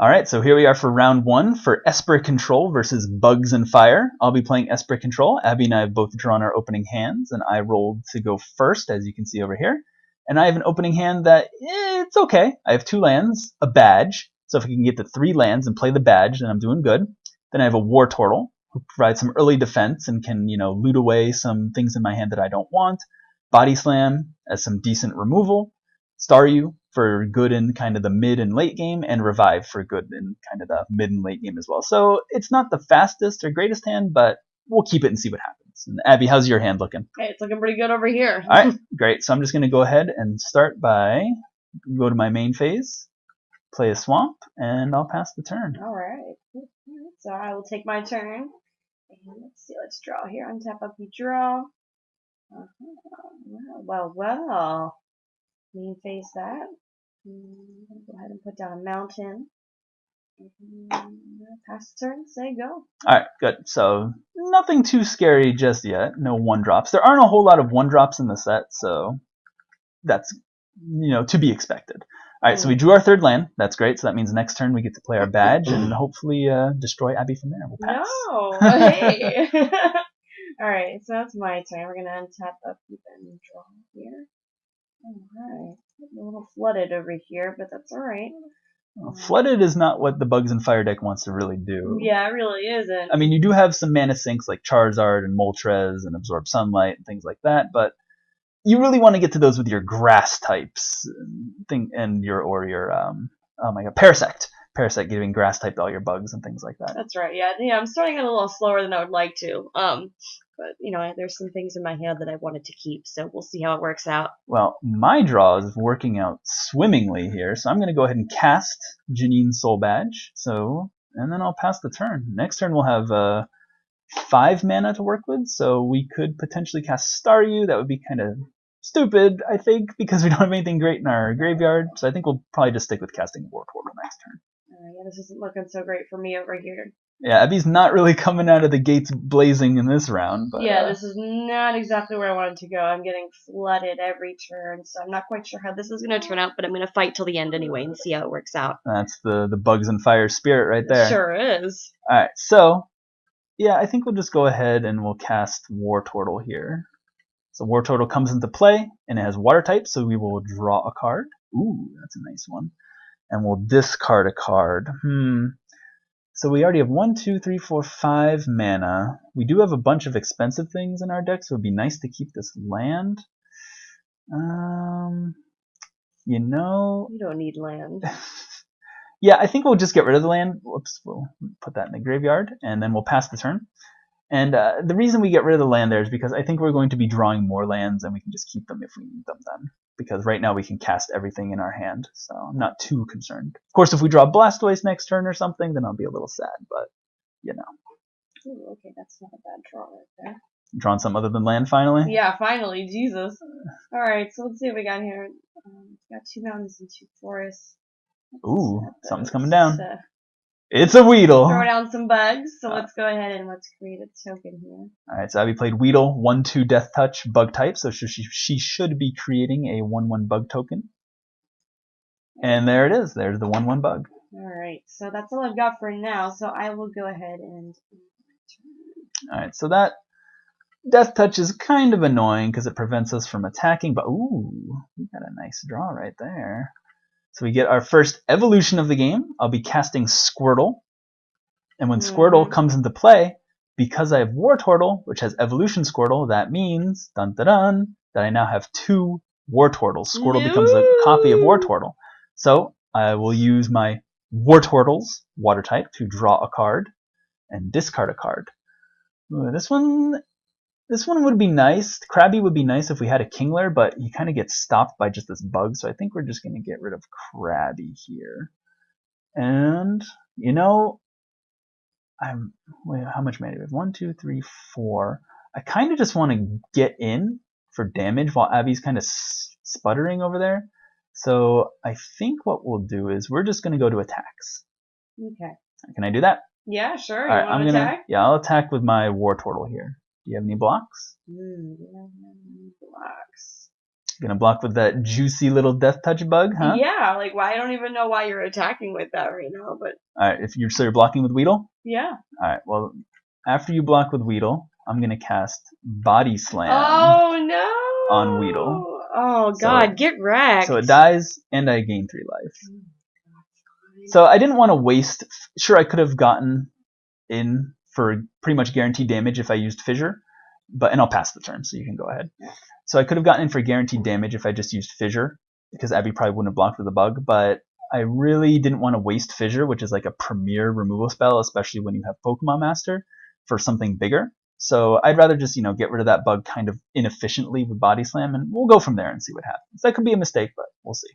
Alright, so here we are for round 1 for Esper Control versus Bugs and Fire. I'll be playing Esper Control. Abby and I have both drawn our opening hands, and I rolled to go first, as you can see over here. And I have an opening hand that, it's okay. I have 2 lands, a badge. So if I can get the 3 lands and play the badge, then I'm doing good. Then I have a War Turtle, who provides some early defense and can, loot away some things in my hand that I don't want. Body Slam as some decent removal. Staryu for good in kind of the mid and late game, and Revive for good in kind of the mid and late game as well. So it's not the fastest or greatest hand, but we'll keep it and see what happens. And Abby, how's your hand looking? Hey, it's looking pretty good over here. All right, great. So I'm just going to go ahead and start by go to my main phase, play a Swamp, and I'll pass the turn. All right. So I will take my turn. And let's see. Let's draw here. Untap up, you draw. Well. Main phase that. Go ahead and put down a mountain. Pass the turn, say go. Alright, good. So nothing too scary just yet. No 1-drops. There aren't a whole lot of 1-drops in the set, so that's to be expected. Alright, so we drew our 3rd land. That's great. So that means next turn we get to play our badge and hopefully destroy Abby from there. We'll pass. No, hey. Alright, so that's my turn. We're gonna untap up and draw here. Alright. A little flooded over here, but that's alright. Well, flooded is not what the Bugs and Fire deck wants to really do. Yeah, it really isn't. I mean, you do have some mana sinks like Charizard and Moltres and Absorb Sunlight and things like that, but you really want to get to those with your grass types and your Parasect. Parasect giving grass type to all your bugs and things like that. That's right. Yeah. I'm starting it a little slower than I would like to. But there's some things in my hand that I wanted to keep, so we'll see how it works out. Well, my draw is working out swimmingly here, so I'm going to go ahead and cast Janine's Soul Badge. And then I'll pass the turn. Next turn we'll have 5 mana to work with, so we could potentially cast Staryu. That would be kind of stupid, I think, because we don't have anything great in our graveyard. So I think we'll probably just stick with casting War Turtle next turn. Yeah, this isn't looking so great for me over here. Yeah, Abby's not really coming out of the gates blazing in this round. But, yeah, this is not exactly where I wanted to go. I'm getting flooded every turn, so I'm not quite sure how this is going to turn out, but I'm going to fight till the end anyway and see how it works out. That's the Bugs and Fire spirit right there. It sure is. Alright, so, yeah, I think we'll just go ahead and we'll cast War Turtle here. So War Turtle comes into play, and it has Water type, so we will draw a card. Ooh, that's a nice one. And we'll discard a card. So we already have 1, 2, 3, 4, 5 mana. We do have a bunch of expensive things in our deck, so it'd be nice to keep this land. You don't need land. Yeah, I think we'll just get rid of the land. Whoops, we'll put that in the graveyard, and then we'll pass the turn. And the reason we get rid of the land there is because I think we're going to be drawing more lands, and we can just keep them if we need them then. Because right now we can cast everything in our hand, so I'm not too concerned. Of course, if we draw Blastoise next turn or something, then I'll be a little sad, but, Ooh, okay, that's not a bad draw right there. Drawn something other than land, finally? Yeah, finally, Jesus. Alright, so let's see what we got here. We got 2 mountains and 2 forests. Ooh, something's coming down. It's a Weedle. Throw down some bugs, so let's go ahead and let's create a token here. Alright, so Abby played Weedle, 1/2 Death Touch, bug type, so she should be creating a 1/1 bug token. And there it is. There's the 1/1 bug. Alright, so that's all I've got for now, so I will go ahead and... Alright, so that Death Touch is kind of annoying because it prevents us from attacking, but ooh, we got a nice draw right there. So we get our first evolution of the game. I'll be casting Squirtle. And when Squirtle comes into play, because I have War Turtle, which has Evolution Squirtle, that means, that I now have 2 War Turtles. Squirtle becomes a copy of War Turtle. So I will use my War Turtle's Water type to draw a card and discard a card. Ooh, this one would be nice. Krabby would be nice if we had a Kingler, but he kind of gets stopped by just this bug, so I think we're just going to get rid of Krabby here. And, how much mana do we have? 1, 2, 3, 4. I kind of just want to get in for damage while Abby's kind of sputtering over there. So I think what we'll do is we're just going to go to attacks. Okay. Can I do that? Yeah, sure. All right, I'm gonna. Yeah, I'll attack with my War Turtle here. Do you have any blocks? Blocks. Gonna block with that juicy little Death Touch bug, huh? Yeah, like why? I don't even know why you're attacking with that right now, but. Alright, so you're blocking with Weedle? Yeah. Alright, well, after you block with Weedle, I'm gonna cast Body Slam Oh no! on Weedle. Oh god, get wrecked. So it dies, and I gain 3 life. So I didn't want to waste. Sure, I could have gotten in for pretty much guaranteed damage if I used Fissure, and I'll pass the turn, so you can go ahead. So I could have gotten in for guaranteed damage if I just used Fissure, because Abby probably wouldn't have blocked with the bug, but I really didn't want to waste Fissure, which is like a premier removal spell, especially when you have Pokemon Master, for something bigger. So I'd rather just, get rid of that bug kind of inefficiently with Body Slam, and we'll go from there and see what happens. That could be a mistake, but we'll see.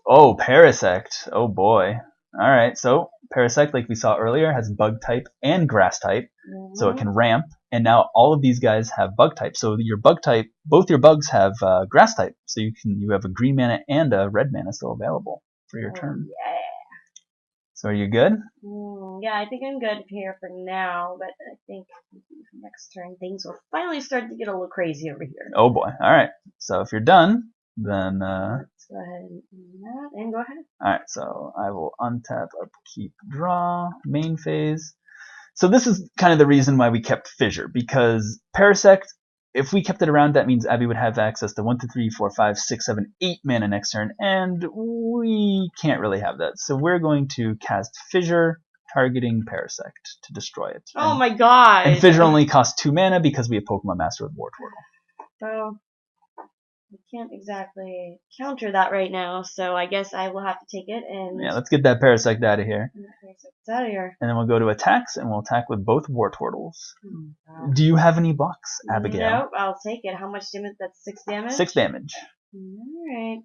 Oh, Parasect. Oh boy. Alright, so Parasect, like we saw earlier, has Bug type and Grass type, so it can ramp, and now all of these guys have Bug type. So your Bug type, both your bugs have Grass type, so you have a green mana and a red mana still available for your turn. Yeah. So are you good? Yeah, I think I'm good here for now, but I think next turn things will finally start to get a little crazy over here. Oh boy. Alright, so if you're done, then let's go ahead and do that, and go ahead. Alright, so I will untap, upkeep, draw, main phase. So this is kind of the reason why we kept Fissure, because Parasect, if we kept it around, that means Abby would have access to 1, 2, 3, 4, 5, 6, 7, 8 mana next turn, and we can't really have that. So we're going to cast Fissure, targeting Parasect to destroy it. Oh my god! And Fissure only costs 2 mana because we have Pokemon Master with Wartortle. So I can't exactly counter that right now, so I guess I will have to take it and... Yeah, let's get that Parasect out of here. Parasect's out of here. And then we'll go to attacks, and we'll attack with both Wartortles. Oh, do you have any blocks, Abigail? Nope, I'll take it. How much damage? That's 6 damage? 6 damage. Alright.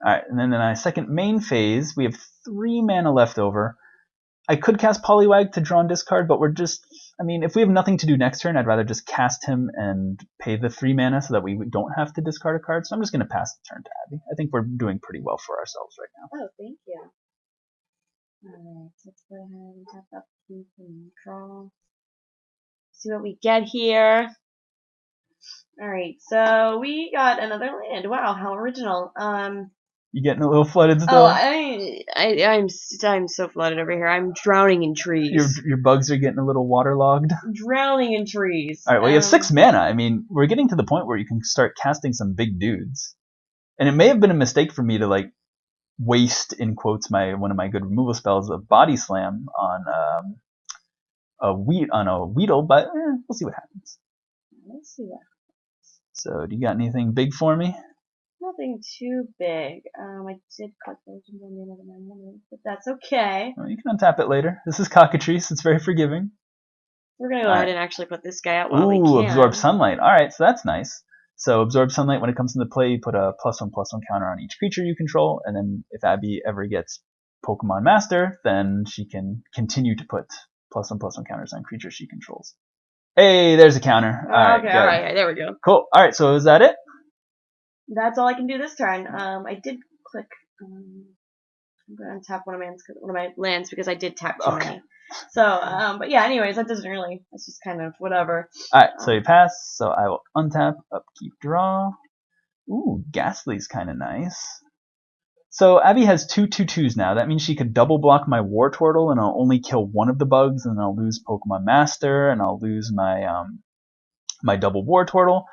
Alright, and then in my second main phase, we have 3 mana left over. I could cast Poliwag to draw and discard, but we're just... if we have nothing to do next turn, I'd rather just cast him and pay the 3 mana so that we don't have to discard a card. So I'm just going to pass the turn to Abby. I think we're doing pretty well for ourselves right now. Oh, thank you. Alright, let's go ahead and tap up and draw. See what we get here. Alright, so we got another land. Wow, how original. You getting a little flooded still? Oh, I'm so flooded over here. I'm drowning in trees. Your bugs are getting a little waterlogged. Drowning in trees. Alright, well you have 6 mana. We're getting to the point where you can start casting some big dudes. And it may have been a mistake for me to waste, in quotes, one of my good removal spells of Body Slam on a Weedle, but we'll see what happens. Let's see what happens. So, do you got anything big for me? Nothing too big. I did cut those in the middle of my memory, but that's okay. Well, you can untap it later. This is Cockatrice. It's very forgiving. We're going to go ahead and actually put this guy out while we can. Absorb Sunlight. Alright, so that's nice. So Absorb Sunlight, when it comes into play, you put a +1/+1 counter on each creature you control, and then if Abby ever gets Pokemon Master, then she can continue to put +1/+1 counters on creatures she controls. Hey, there's a counter. Alright, okay, alright, there we go. Cool. Alright, so is that it? That's all I can do this turn. I did click. I'm going to tap one of my lands because I did tap too many. So, but yeah, anyways, that doesn't really, that's just kind of whatever. Alright, so you pass, so I will untap, upkeep, draw. Ooh, Ghastly's kind of nice. So Abby has 2 2/2s now. That means she could double block my Wartortle, and I'll only kill one of the bugs, and I'll lose Pokemon Master, and I'll lose my my double Wartortle.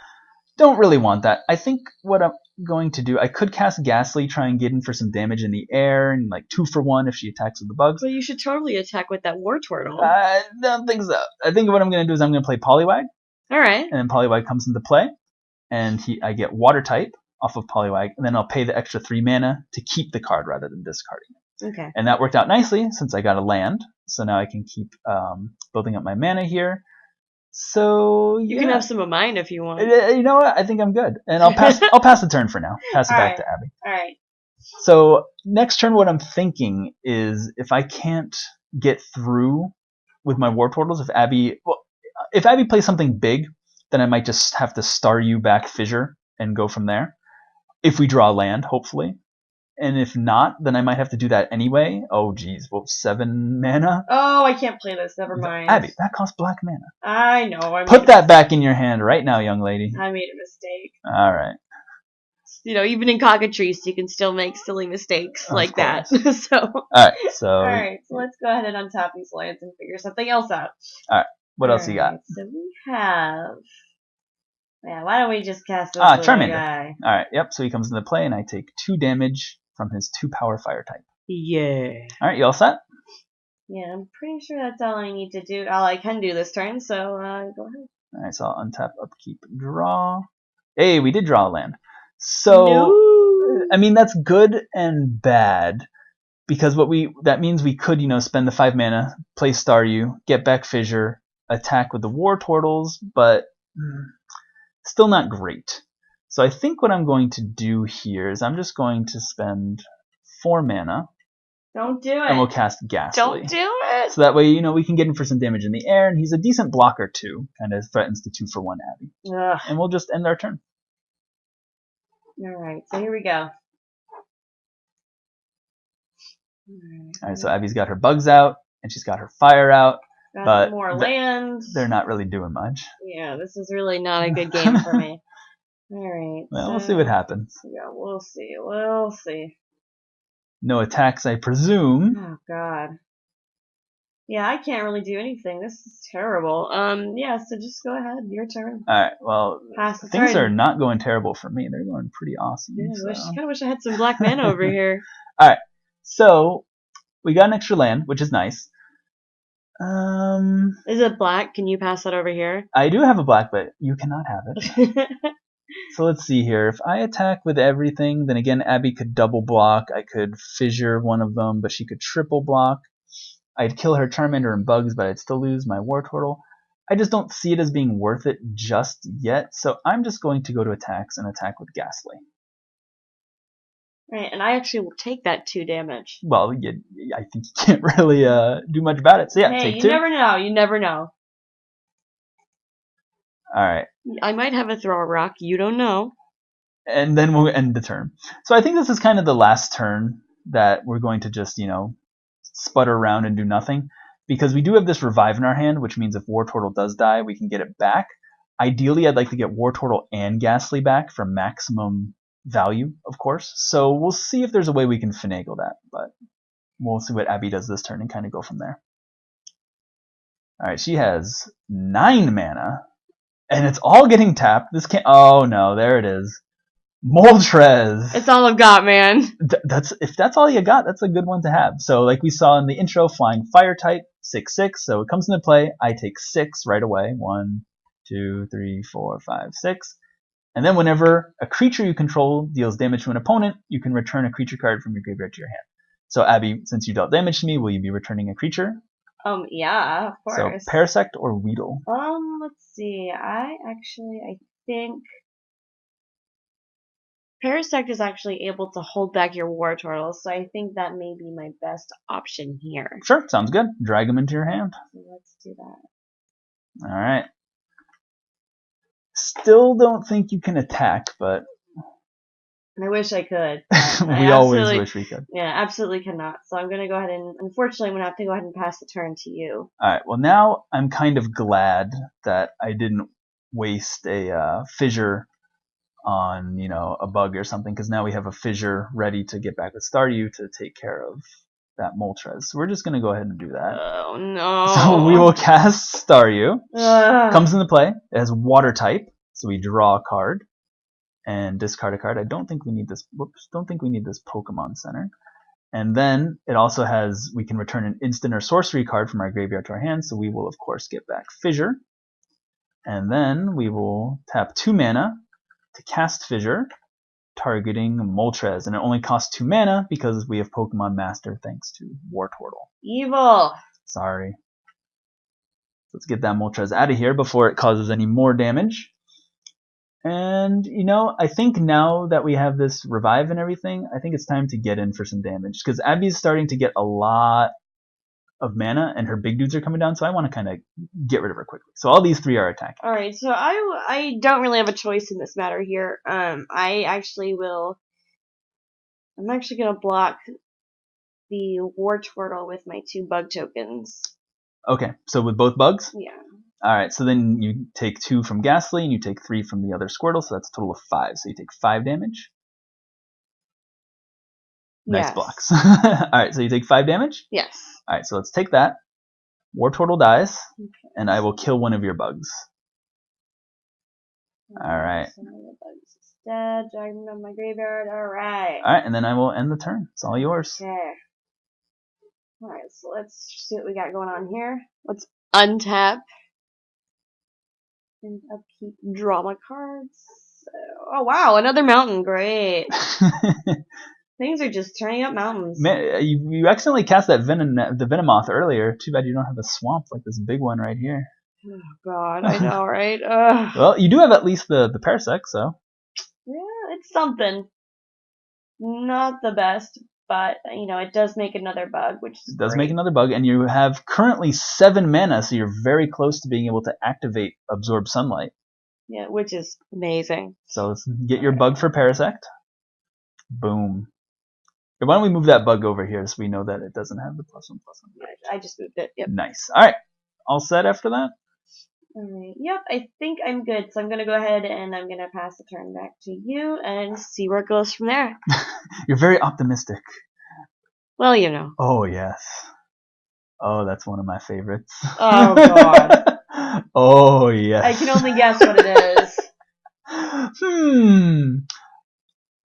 Don't really want that. I think what I'm going to do, I could cast Ghastly, try and get in for some damage in the air, and 2 for 1 if she attacks with the bugs. But you should totally attack with that Wartortle. I don't think so. I think what I'm going to do is I'm going to play Poliwag. Alright. And then Poliwag comes into play, and I get Water type off of Poliwag, and then I'll pay the extra 3 mana to keep the card rather than discarding it. Okay. And that worked out nicely since I got a land, so now I can keep building up my mana here. So yeah. You can have some of mine if you want. You know what? I think I'm good, and I'll pass. I'll pass the turn for now. Pass it back to Abby. All right. So next turn, what I'm thinking is if I can't get through with my Wartortles, if Abby plays something big, then I might just have to Staryu back Fissure and go from there. If we draw land, hopefully. And if not, then I might have to do that anyway. Oh, geez. Well, 7 mana? Oh, I can't play this. Never mind. Abby, that costs black mana. I know. Put that back in your hand right now, young lady. I made a mistake. All right. You know, even in cockatrice, you can still make silly mistakes like that. So. All right. All right. So let's go ahead and untap these lands and figure something else out. All right. What else you got? So we have. Yeah. Why don't we just cast this Charmander guy? All right. Yep. So he comes into play, and I take 2 damage from his 2 power fire type. Yeah. All right. You all set? Yeah. I'm pretty sure that's all I need to do. All I can do this turn. So go ahead. All right. So I'll untap, upkeep, draw. Hey, we did draw a land. So, I mean, that's good and bad because that means we could, spend the 5 mana, play Staryu, get back Fissure, attack with the War Turtles, but still not great. So I think what I'm going to do here is I'm just going to spend 4 mana. Don't do it. And we'll cast Ghastly. Don't do it. So that way, we can get in for some damage in the air, and he's a decent blocker too. Kind of threatens the 2-for-1 Abby. Ugh. And we'll just end our turn. Alright, so here we go. Alright, so Abby's got her bugs out, and she's got her fire out. Got more land. They're not really doing much. Yeah, this is really not a good game for me. Alright. Well, we'll see what happens. Yeah, we'll see. We'll see. No attacks, I presume. Oh, God. Yeah, I can't really do anything. This is terrible. Yeah, so just go ahead. Your turn. Alright, well, things are not going terrible for me. They're going pretty awesome. Yeah, I kind of wish I had some black mana over here. Alright, so we got an extra land, which is nice. Is it black? Can you pass that over here? I do have a black, but you cannot have it. So let's see here. If I attack with everything, then again, Abby could double block. I could fissure one of them, but she could triple block. I'd kill her Charmander and Bugs, but I'd still lose my War Turtle. I just don't see it as being worth it just yet, so I'm just going to go to attacks and attack with Ghastly. Right, and I actually will take that 2 damage. Well, I think you can't really do much about it. So yeah, take 2. You never know. You never know. Alright. I might have a throw a rock. You don't know. And then we'll end the turn. So I think this is kind of the last turn that we're going to just, sputter around and do nothing. Because we do have this Revive in our hand, which means if War Turtle does die, we can get it back. Ideally, I'd like to get War Turtle and Ghastly back for maximum value, of course. So we'll see if there's a way we can finagle that. But we'll see what Abby does this turn and kind of go from there. Alright, she has 9 mana. And it's all getting tapped. This can't... Oh, no. There it is. Moltres. It's all I've got, man. If that's all you got, that's a good one to have. So like we saw in the intro, flying fire type, 6/6. So it comes into play. I take 6 right away. 1, 2, 3, 4, 5, 6. And then whenever a creature you control deals damage to an opponent, you can return a creature card from your graveyard to your hand. So Abby, since you dealt damage to me, will you be returning a creature? Yeah, of course. So Parasect or Weedle? Let's see. I think Parasect is actually able to hold back your War Turtles, so I think that may be my best option here. Sure, sounds good. Drag them into your hand. So let's do that. Alright. Still don't think you can attack, but... I wish I could. We always wish we could. Yeah, absolutely cannot. So I'm going to go ahead and... Unfortunately, I'm going to have to go ahead and pass the turn to you. Alright, well now I'm kind of glad that I didn't waste a fissure on, a bug or something, because now we have a fissure ready to get back with Staryu to take care of that Moltres. So we're just going to go ahead and do that. Oh, no. So we will cast Staryu. Comes into play. It has water type, so we draw a card and discard a card. I don't think we need this. Whoops, don't think we need this Pokémon Center. And then it also has, we can return an instant or sorcery card from our graveyard to our hand, so we will of course get back Fissure. And then we will tap 2 mana to cast Fissure, targeting Moltres, and it only costs 2 mana because we have Pokemon Master thanks to War Turtle. Evil! Sorry. Let's get that Moltres out of here before it causes any more damage. And, I think now that we have this Revive and everything, I think it's time to get in for some damage. Because Abby's starting to get a lot of mana, and her big dudes are coming down, so I want to kind of get rid of her quickly. So all these 3 are attacking. Alright, so I don't really have a choice in this matter here. I actually will I'm actually gonna block the War Turtle with my 2 bug tokens. Okay, so with both bugs? Yeah. Alright, so then you take 2 from Ghastly, and you take 3 from the other Squirtle, so that's a total of 5. So you take 5 damage. Nice Yes. blocks. Alright, so you take 5 damage? Yes. Alright, so let's take that. War Turtle dies, Okay. and I will kill one of your bugs. Alright. So the bugs is dead. Dragon on my graveyard. Alright. Alright, and then I will end the turn. It's all yours. Okay. Alright, so let's see what we got going on here. Let's untap. And upkeep, draw my cards. Oh wow, another mountain. Great. Things are just turning up mountains. Man, you accidentally cast that the Venomoth earlier. Too bad you don't have a swamp like this big one right here. Oh god, I know, right? Ugh. Well, you do have at least the Parasect, so. Yeah, it's something. Not the best, but you know, it does make another bug, which is It does great. make another bug, and you have currently 7 mana, so you're very close to being able to activate Absorb Sunlight. Yeah, which is amazing. So let's get your bug for Parasect. Boom. Okay, why don't we move that bug over here so we know that it doesn't have the +1/+1. I just moved it. Yep. Nice. Alright. All set after that? Alright. Yep, I think I'm good. So I'm gonna go ahead and I'm gonna pass the turn back to you and see where it goes from there. You're very optimistic. Well, you know. Oh, yes. Oh, that's one of my favorites. Oh god. Oh, yes. I can only guess what it is.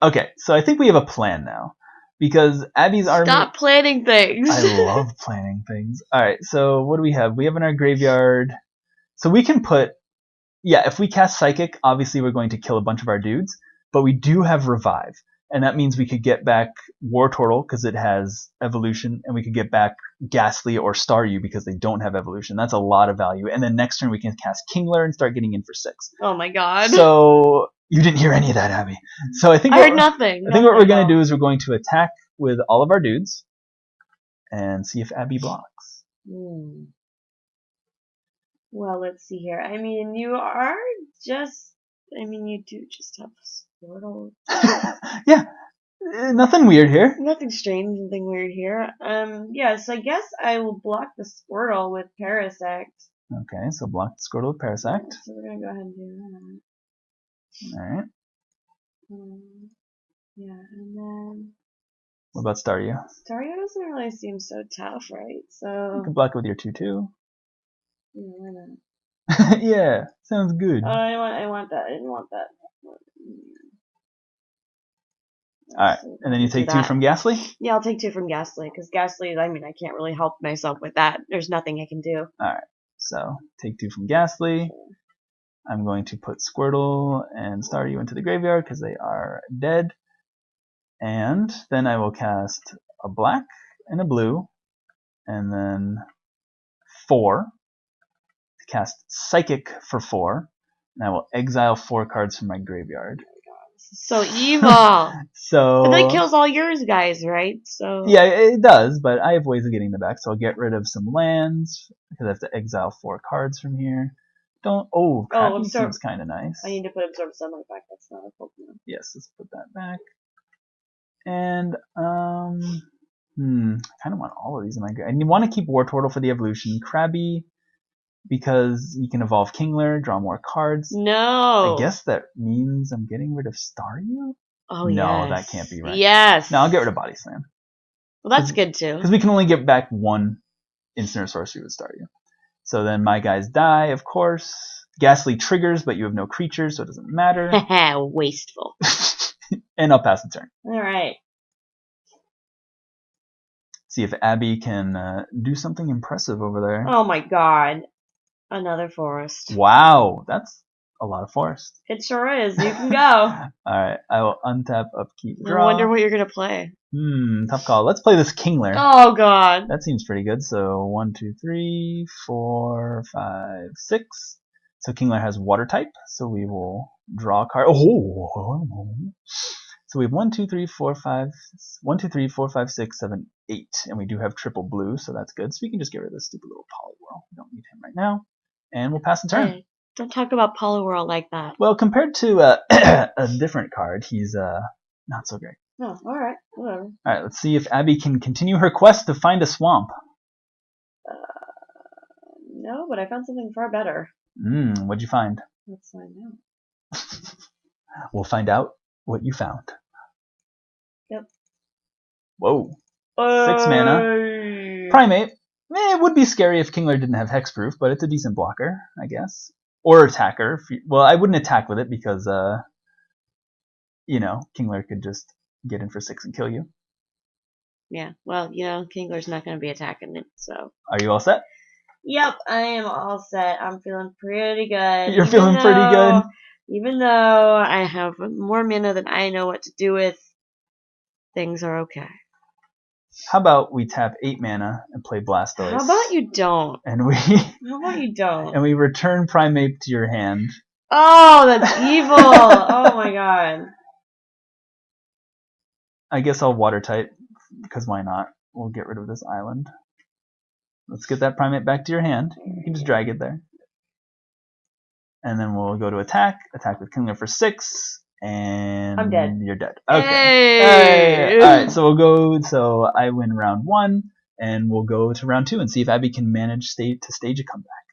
Okay, so I think we have a plan now. Because Abby's army... Stop planning things. I love planning things. Alright, so what do we have? We have in our graveyard... So we can put... Yeah, if we cast Psychic, obviously we're going to kill a bunch of our dudes. But we do have Revive. And that means we could get back War Turtle because it has Evolution. And we could get back Ghastly or Staryu because they don't have Evolution. That's a lot of value. And then next turn we can cast Kingler and start getting in for 6. Oh my god. So... You didn't hear any of that, Abby. So I think I heard nothing. I think what we're going to do is we're going to attack with all of our dudes and see if Abby blocks. Well, let's see here. I mean, you are just... I mean, you do just have Squirtle. Yeah. Nothing weird here. Nothing strange, nothing weird here. Yeah, so I guess I will block the Squirtle with Parasect. Okay, so block the Squirtle with Parasect. So we're going to go ahead and do that. Alright. Yeah, and then... What about Staryu? Staryu doesn't really seem so tough, right? So... You can block it with your 2/2. Yeah, why not? Yeah, sounds good. I want that. I didn't want that. Alright, and then you take 2 from Ghastly? Yeah, I'll take 2 from Ghastly, because Ghastly, I mean, I can't really help myself with that. There's nothing I can do. Alright, so take 2 from Ghastly. I'm going to put Squirtle and Staryu into the graveyard because they are dead. And then I will cast a black and a blue, and then 4. Cast Psychic for 4, and I will exile 4 cards from my graveyard. So evil! So But that kills all yours guys, right? So yeah, it does, but I have ways of getting them back. So I'll get rid of some lands, because I have to exile 4 cards from here. Crappy seems kind of nice. I need to put Absorb Sunlight back. That's not a Pokemon. Yes, let's put that back. And I kind of want all of these in my graveyard. I want to keep War Turtle for the evolution. Krabby, because you can evolve Kingler, draw more cards. No. I guess that means I'm getting rid of Staryu? Oh, no, yes. that can't be right. Yes. No, I'll get rid of Body Slam. Well, that's good, too. Because we can only get back 1 instant or sorcery with Staryu. So then my guys die, of course. Ghastly triggers, but you have no creatures, so it doesn't matter. Wasteful. And I'll pass the turn. Alright. See if Abby can do something impressive over there. Oh my god. Another forest. Wow, that's a lot of forest. It sure is. You can go. Alright, I will untap, upkeep, draw. I wonder what you're going to play. Tough call. Let's play this Kingler. Oh god. That seems pretty good. So 1, 2, 3, 4, 5, 6. So Kingler has water type, so we will draw a card. Oh! So we have 1, 2, 3, 4, 5, 1, 2, 3, 4, 5, 6, 7, 8. And we do have triple blue, so that's good. So we can just get rid of this stupid little Poliwhirl. We don't need him right now. And we'll pass the turn. Hey, don't talk about Poliwhirl like that. Well, compared to a different card, he's not so great. Oh, alright. Whatever. Alright, let's see if Abby can continue her quest to find a swamp. No, but I found something far better. What'd you find? Let's find out. We'll find out what you found. Yep. Whoa. 6 mana. Primate. It would be scary if Kingler didn't have hexproof, but it's a decent blocker, I guess. Or attacker. Well, I wouldn't attack with it because, Kingler could just get in for 6 and kill you. Yeah, well, Kingler's not going to be attacking it, so. Are you all set? Yep, I am all set. I'm feeling pretty good. You're feeling pretty good? Even though I have more mana than I know what to do with, things are okay. How about we tap 8 mana and play Blastoise? How about you don't? How about you don't? And we return Primate to your hand. Oh, that's evil! Oh my god. I guess I'll water type, because why not? We'll get rid of this island. Let's get that Primate back to your hand. You can just drag it there. And then we'll go to attack with Kingler for 6, and I'm dead. You're dead. Okay. Hey! Alright, so I win round 1, and we'll go to round 2 and see if Abby can manage to stage a comeback.